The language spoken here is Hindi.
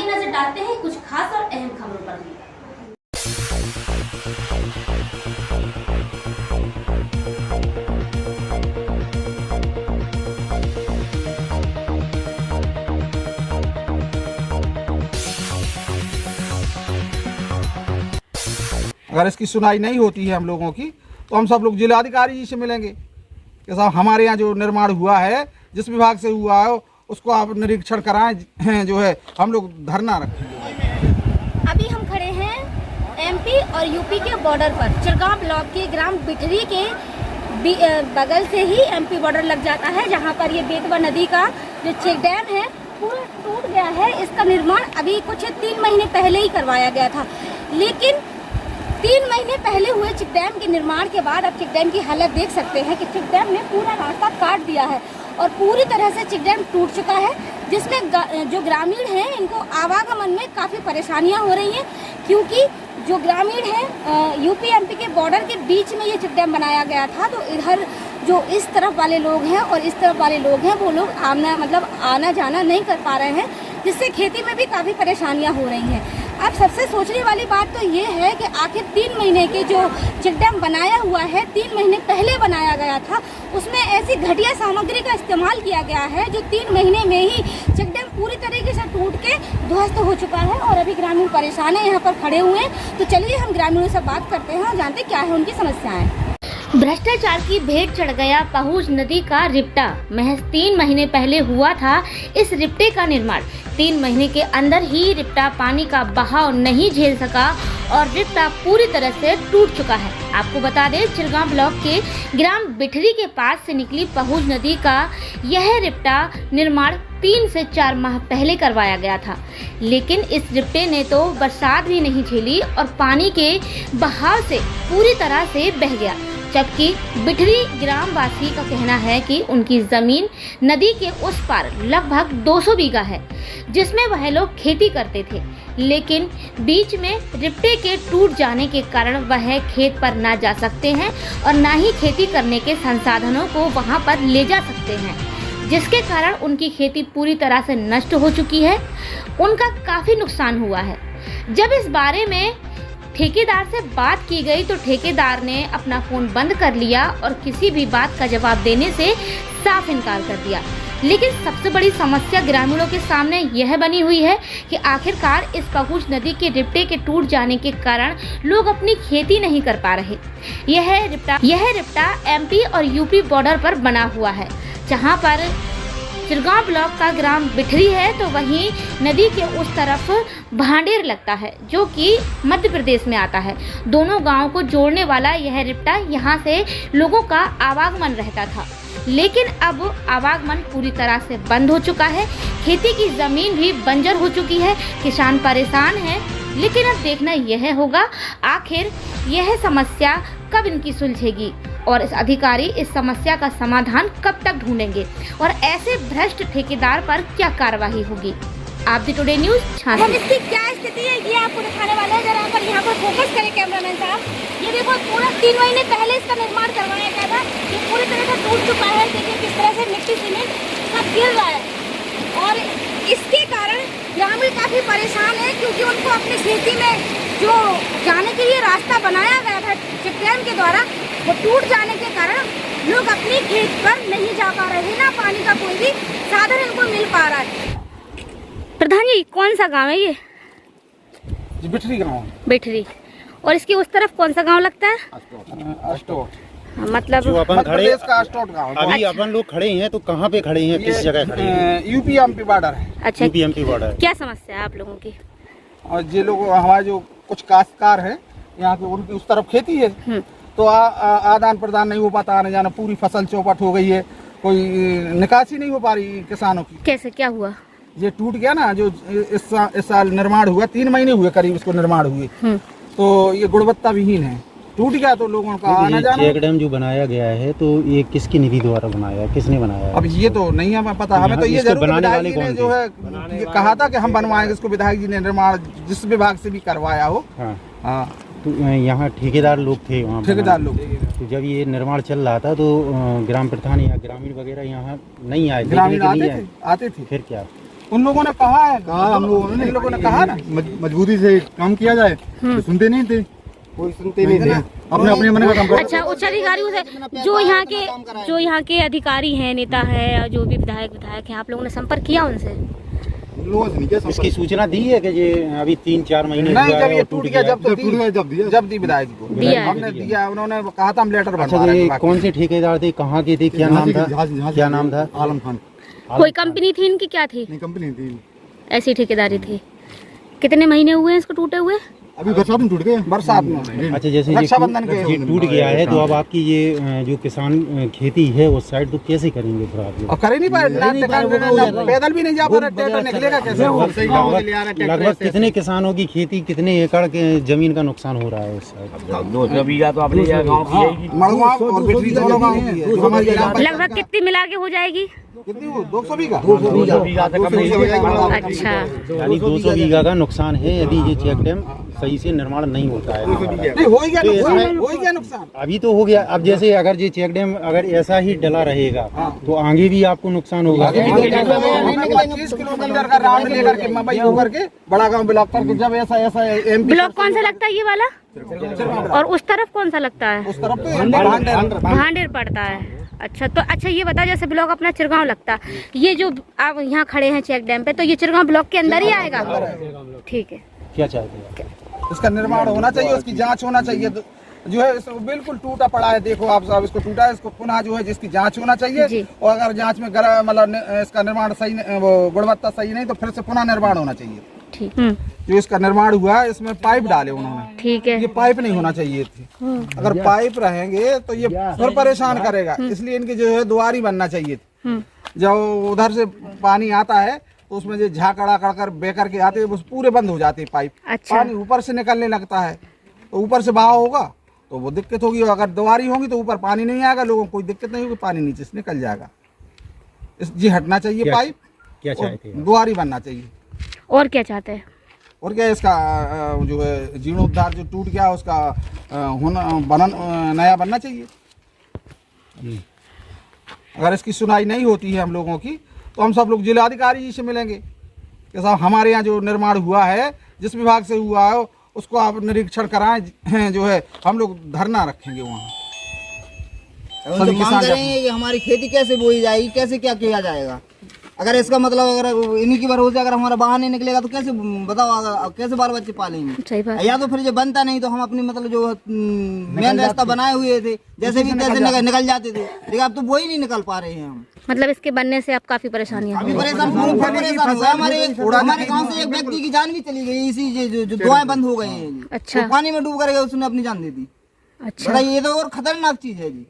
आइए नजर डालते हैं कुछ खास और अहम खबरों पर। अगर इसकी सुनाई नहीं होती है हम लोगों की तो हम सब लोग जिलाधिकारी जी से मिलेंगे कि साहब हमारे यहाँ जो निर्माण हुआ है, जिस विभाग से हुआ है उसको आप निरीक्षण कराएं, जो है हम लोग धरना रखेंगे। अभी हम खड़े हैं एमपी और यूपी के बॉर्डर पर। चिरगांव ब्लॉक के ग्राम बिठरी के बगल से ही एमपी बॉर्डर लग जाता है, जहाँ पर ये बेतवा नदी का जो चेक डैम है पूरा टूट गया है। इसका निर्माण अभी कुछ 3 महीने पहले ही करवाया गया था, लेकिन 3 महीने पहले हुए चेक डैम के निर्माण के बाद अब चेक डैम की हालत देख सकते हैं कि चेक डैम ने पूरा रास्ता काट दिया है और पूरी तरह से चेक डैम टूट चुका है, जिसमें जो ग्रामीण हैं इनको आवागमन में काफ़ी परेशानियां हो रही हैं, क्योंकि जो ग्रामीण हैं यूपी एमपी के बॉर्डर के बीच में ये चेक डैम बनाया गया था। तो इधर जो इस तरफ वाले लोग हैं और इस तरफ वाले लोग हैं वो लोग आना जाना नहीं कर पा रहे हैं, जिससे खेती में भी काफ़ी परेशानियां हो रही हैं। अब सबसे सोचने वाली बात तो ये है कि आखिर 3 महीने के जो चेक डैम बनाया हुआ है, 3 महीने पहले बनाया गया था, उसमें ऐसी घटिया सामग्री का इस्तेमाल किया गया है जो 3 महीने में ही चेक डैम पूरी तरीके से टूट के ध्वस्त हो चुका है और अभी ग्रामीण परेशान है, यहाँ पर खड़े हुए हैं। तो चलिए हम ग्रामीणों से बात करते हैं और जानते क्या है उनकी समस्याएं। भ्रष्टाचार की भेंट चढ़ गया पहुज नदी का रिप्टा। महज 3 महीने पहले हुआ था इस रिप्टे का निर्माण। 3 महीने के अंदर ही रिप्टा पानी का बहाव नहीं झेल सका और रिप्टा पूरी तरह से टूट चुका है। आपको बता दें, चिरगांव ब्लॉक के ग्राम बिठरी के पास से निकली पहुज नदी का यह रिप्टा निर्माण 3 से 4 माह पहले करवाया गया था, लेकिन इस रिप्टे ने तो बरसात भी नहीं झेली और पानी के बहाव से पूरी तरह से बह गया। जबकि बिठरी ग्रामवासी का कहना है कि उनकी जमीन नदी के उस पार लगभग 200 बीघा है, जिसमें वह लोग खेती करते थे, लेकिन बीच में रिप्टे के टूट जाने के कारण वह खेत पर ना जा सकते हैं और ना ही खेती करने के संसाधनों को वहां पर ले जा सकते हैं, जिसके कारण उनकी खेती पूरी तरह से नष्ट हो चुकी है। उनका काफ़ी नुकसान हुआ है। जब इस बारे में ठेकेदार से बात की गई तो ठेकेदार ने अपना फ़ोन बंद कर लिया और किसी भी बात का जवाब देने से साफ इनकार कर दिया। लेकिन सबसे बड़ी समस्या ग्रामीणों के सामने यह बनी हुई है कि आखिरकार इस पहुज नदी के रिप्टे के टूट जाने के कारण लोग अपनी खेती नहीं कर पा रहे। यह रिप्टा एमपी और यूपी बॉर्डर पर बना हुआ है, जहां पर चिरगांव ब्लॉक का ग्राम बिठरी है तो वहीं नदी के उस तरफ भांडेर लगता है, जो कि मध्य प्रदेश में आता है। दोनों गांवों को जोड़ने वाला यह रिप्टा यहां से लोगों का आवागमन रहता था, लेकिन अब आवागमन पूरी तरह से बंद हो चुका है। खेती की जमीन भी बंजर हो चुकी है, किसान परेशान है। लेकिन अब देखना यह होगा आखिर यह समस्या कब इनकी सुलझेगी और इस अधिकारी इस समस्या का समाधान कब तक ढूंढेंगे और ऐसे भ्रष्ट ठेकेदार पर क्या कार्रवाई होगी। आप दी टुडे न्यूज छान इसकी क्या स्थिति है ये आपको दिखाने वाले हैं। जरा पर यहाँ पर फोकस करें कैमरामैन साहब। ये देखो, पूरा 3 महीने पहले इसका निर्माण करवाया गया था। ये पूरी तरह से टूट चुका है। देखिए किस तरह से मिट्टी सीमेंट सब गिर रहा है और इसके कारण ग्रामीण काफी परेशान है, क्योंकि उनको अपनी खेती में जो जाने के लिए रास्ता बनाया गया था चेक डैम के द्वारा, वो टूट जाने के कारण लोग अपनी खेत पर नहीं जा पा रहे हैं, ना पानी का कोई भी साधन इनको मिल पा रहा है। प्रधान जी, कौन सा गांव है ये? बिठरी गांव। बिठरी। और इसके उस तरफ कौन सा गांव लगता है? अष्टोट। मतलब जो अपन खड़े का अष्टोट गांव। अभी अपन लोग खड़े हैं तो कहाँ पे खड़े हैं, किस जगह खड़े हैं? यूपी एमपी बॉर्डर है। अच्छा, यूपी एमपी बॉर्डर। क्या समस्या है आप लोगों की? और ये लोग हमारे जो कुछ काश्तकार हैं यहाँ पे, उनकी उस तरफ खेती है तो आदान प्रदान नहीं हो पाता, आने जाना, पूरी फसल चौपट हो गई है, कोई निकासी नहीं हो पा रही किसानों की। कैसे, क्या हुआ? ये टूट गया ना, जो इस साल निर्माण हुआ, 3 महीने हुए करीब इसको निर्माण हुए, तो ये गुणवत्ता विहीन है, टूट गया तो लोगों का आना जाना। चेक डैम जो बनाया गया है तो ये किसकी निधि द्वारा बनाया है, किसने बनाया है? अब ये तो नहीं हमें पता, हमें तो ये जरूर विधायक जी ने जो है ये कहा था कि हम बनवाएंगे इसको, विधायक जी ने निर्माण जिस विभाग से भी करवाया हो। हाँ, तो यहाँ ठेकेदार लोग थे, वहाँ ठेकेदार लोग। तो जब ये निर्माण चल रहा था तो ग्राम प्रधान या ग्रामीण वगैरह यहाँ नहीं आए? ग्रामीण आते थे। फिर क्या? उन लोगों ने कहा है, हम लोगों ने कहा ना मजबूती से काम किया जाए, तो सुनते नहीं थे, कोई सुनते नहीं थे, अपने अपने मन का काम करते। अच्छा, उच्च अधिकारियों से जो यहाँ के अधिकारी हैं, नेता है, जो भी विधायक हैं, आप लोगों ने संपर्क किया उनसे? लोगों से नहीं किया इसकी सूचना दी है कि ये अभी 3-4 महीने नहीं, हुआ जब है ये और टूट गया जब दी विधायक को दिया है। हमने दिया, उन्होंने कहा था हम लेटर बनवा अच्छा, रहे ये हैं। कौन से ठेकेदार थे, कहाँ के थे, क्या नाम था? क्या नाम था? आलम खान। कोई कंपनी थी इनकी, क्या थी? नहीं, कंपनी थी, ऐसी ठेकेदारी थी। कितने महीने हुए हैं इसको टूटे हुए? अभी बरसात में टूट गए, बरसात में। अच्छा, जैसे रक्षाबंधन के ये टूट गया है तो अब आपकी ये जो किसान खेती है उस साइड तो कैसे करेंगे फिर आप? और कर ही नहीं पाए, पैदल भी नहीं जा पा रहे, ट्रैक्टर निकलेगा कैसे? लगभग कितने किसानों की खेती, कितने एकड़ के जमीन का नुकसान हो रहा है उस साइड? 200 बीघा तो अपने गाँव की है। मड़वा और बिजली दोनों गाँव की है, जो हमारे इलाके में। लगभग कितनी मिला के हो जाएगी? कितनी वो 200 बीघा? 200 बीघा तक अपने अच्छा, यानी 200 बीघा का नुकसान है यदि ये चेक डैम सही से निर्माण नहीं होता है। नहीं, हो ही गया नुकसान, हो ही गया नुकसान। अभी तो हो गया, अब जैसे अगर ये चेक डैम अगर ऐसा ही डला रहेगा तो आगे भी आपको नुकसान होगा। 25 किलोमीटर का राउंड लेकर के मुंबई होकर के बड़ा गांव ब्लॉक करके जब ऐसा एमपी ब्लॉक कौन सा लगता है ये वाला? और उस तरफ कौन सा लगता है? उस तरफ तो भांडेर पड़ता है। अच्छा, तो अच्छा ये बता, जैसे ब्लॉक अपना चिरगांव लगता है, ये जो आप यहाँ खड़े हैं चेक डैम पे, तो ये चिरगांव ब्लॉक के अंदर ही आएगा? ठीक है। क्या चाहते हैं? इसका निर्माण होना चाहिए, उसकी जांच होना चाहिए। जो है बिल्कुल टूटा पड़ा है, देखो आप साहब, इसको टूटा है, इसको पुनः जो है जिसकी जांच होना चाहिए, और अगर जांच में मतलब इसका निर्माण सही, वो गुणवत्ता सही नहीं, तो फिर से पुनः निर्माण होना चाहिए। ठीक। जो इसका निर्माण हुआ है इसमें पाइप डाले उन्होंने, ठीक है। ये पाइप नहीं होना चाहिए थी। अगर पाइप रहेंगे तो ये फिर परेशान करेगा, इसलिए इनकी जो है दुआरी बनना चाहिए थी। जब उधर से पानी आता है तो उसमें जो झाकड़ा कर बेकर के आते हैं, वो पूरे बंद हो जाते हैं पाइप। अच्छा। पानी ऊपर से निकलने लगता है, तो ऊपर से बहाव होगा तो वो दिक्कत होगी। अगर दुआरी होगी तो ऊपर पानी नहीं आएगा, लोगों को कोई दिक्कत नहीं होगी, पानी नीचे से निकल जाएगा। जी हटना चाहिए पाइप, क्या चाहते हैं? दुआरी बनना चाहिए। और क्या चाहते हैं? और क्या इसका जो है जीर्णोद्धार जो टूट गया उसका नया बनना चाहिए। अगर इसकी सुनाई नहीं होती है हम लोगों की, तो हम सब लोग जिलाधिकारी जी से मिलेंगे कि साहब हमारे यहाँ जो निर्माण हुआ है, जिस विभाग से हुआ है उसको आप निरीक्षण कराएं। जो है हम लोग धरना रखेंगे वहाँ। सभी किसान करेंगे कि हमारी खेती कैसे बोई जाएगी, कैसे क्या किया जाएगा। अगर इसका मतलब अगर इन्हीं की भरोसे अगर हमारा बाहर नहीं निकलेगा तो कैसे बताओ, कैसे बाल बच्चे पालेंगे? सही बात। या तो फिर जो बनता नहीं तो हम अपनी मतलब जो मेन रास्ता बनाए हुए थे, जैसे भी तैसे निकल जाते थे, लेकिन अब तो वो ही नहीं निकल पा रहे हैं हम। मतलब इसके बनने से आप काफी परेशानियां अभी परेशान हुए। हमारे गाँव से एक व्यक्ति की जान भी चली गई, इसी जो दुआएं बंद हो गई हैं। अच्छा। पानी में डूब कर उसने अपनी जान दे दी। अच्छा, बताइए, ये तो और खतरनाक चीज है जी।